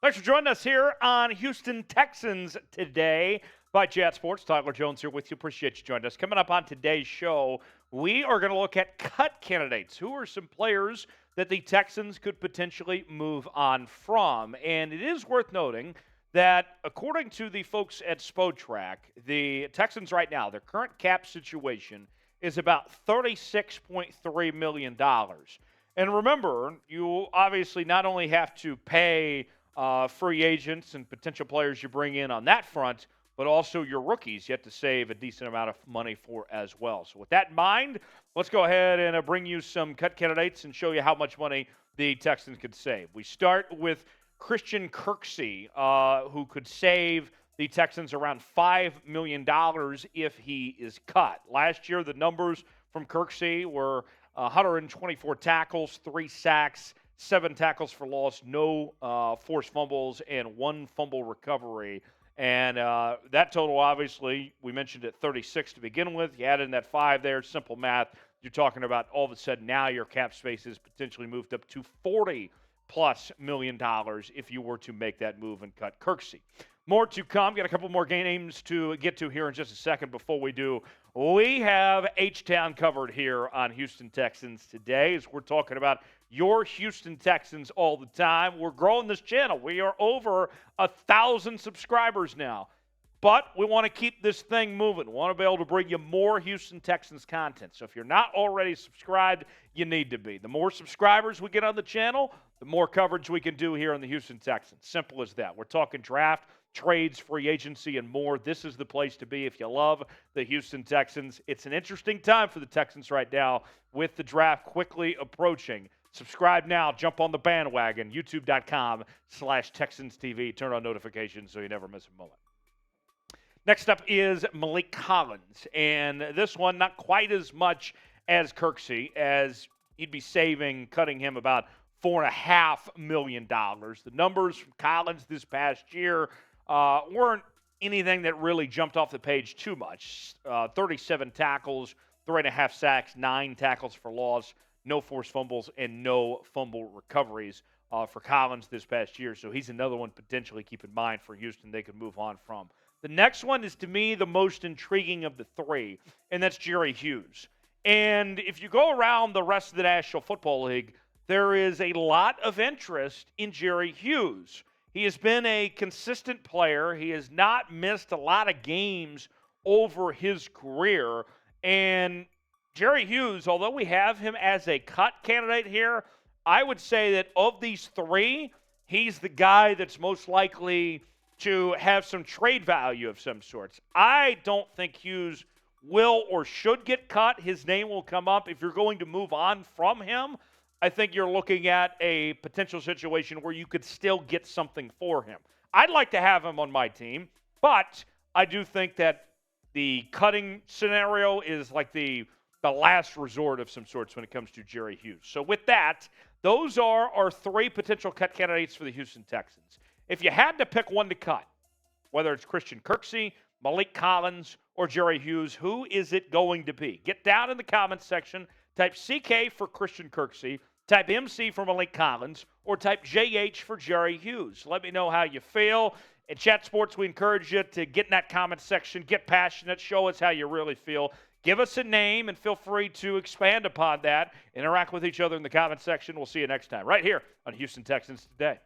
Thanks for joining us here on Houston Texans Today by Chat Sports. Tyler Jones here with you. Appreciate you joining us. Coming up on today's show, we are going to look at cut candidates. Who are some players that the Texans could potentially move on from? And it is worth noting that according to the folks at Spotrac, the Texans right now, their current cap situation is about $36.3 million. And remember, you obviously not only have to pay free agents and potential players you bring in on that front, but also your rookies you have to save a decent amount of money for as well. So with that in mind, let's go ahead and bring you some cut candidates and show you how much money the Texans could save. We start with Christian Kirksey, who could save the Texans around $5 million if he is cut. Last year, the numbers from Kirksey were 124 tackles, 3 sacks, 7 tackles for loss, no forced fumbles, and 1 fumble recovery. And that total, obviously, we mentioned at 36 to begin with. You add in that 5 there, simple math. You're talking about all of a sudden now your cap space is potentially moved up to $40+ million if you were to make that move and cut Kirksey. More to come. Got a couple more games to get to here in just a second. Before we do, we have H-Town covered here on Houston Texans Today as we're talking about your Houston Texans all the time. We're growing this channel. We are over 1,000 subscribers now. But we want to keep this thing moving. We want to be able to bring you more Houston Texans content. So if you're not already subscribed, you need to be. The more subscribers we get on the channel, the more coverage we can do here on the Houston Texans. Simple as that. We're talking draft, trades, free agency, and more. This is the place to be if you love the Houston Texans. It's an interesting time for the Texans right now with the draft quickly approaching. Subscribe now. Jump on the bandwagon. YouTube.com/Texans TV. Turn on notifications so you never miss a moment. Next up is Maliek Collins. And this one, not quite as much as Kirksey, as he'd be saving, cutting him about $4.5 million. The numbers from Collins this past year weren't anything that really jumped off the page too much. 37 tackles, 3.5 sacks, 9 tackles for loss, no forced fumbles, and no fumble recoveries for Collins this past year. So he's another one potentially keep in mind for Houston they could move on from. The next one is, to me, the most intriguing of the three, and that's Jerry Hughes. And if you go around the rest of the National Football League, there is a lot of interest in Jerry Hughes. He has been a consistent player. He has not missed a lot of games over his career. And Jerry Hughes, although we have him as a cut candidate here, I would say that of these three, he's the guy that's most likely to have some trade value of some sorts. I don't think Hughes will or should get cut. His name will come up. If you're going to move on from him, I think you're looking at a potential situation where you could still get something for him. I'd like to have him on my team, but I do think that the cutting scenario is like the last resort of some sorts when it comes to Jerry Hughes. So with that, those are our three potential cut candidates for the Houston Texans. If you had to pick one to cut, whether it's Christian Kirksey, Maliek Collins, or Jerry Hughes, who is it going to be? Get down in the comments section, type CK for Christian Kirksey, type MC for Maliek Collins, or type JH for Jerry Hughes. Let me know how you feel. At Chat Sports, we encourage you to get in that comment section, get passionate, show us how you really feel. Give us a name and feel free to expand upon that. Interact with each other in the comment section. We'll see you next time right here on Houston Texans Today.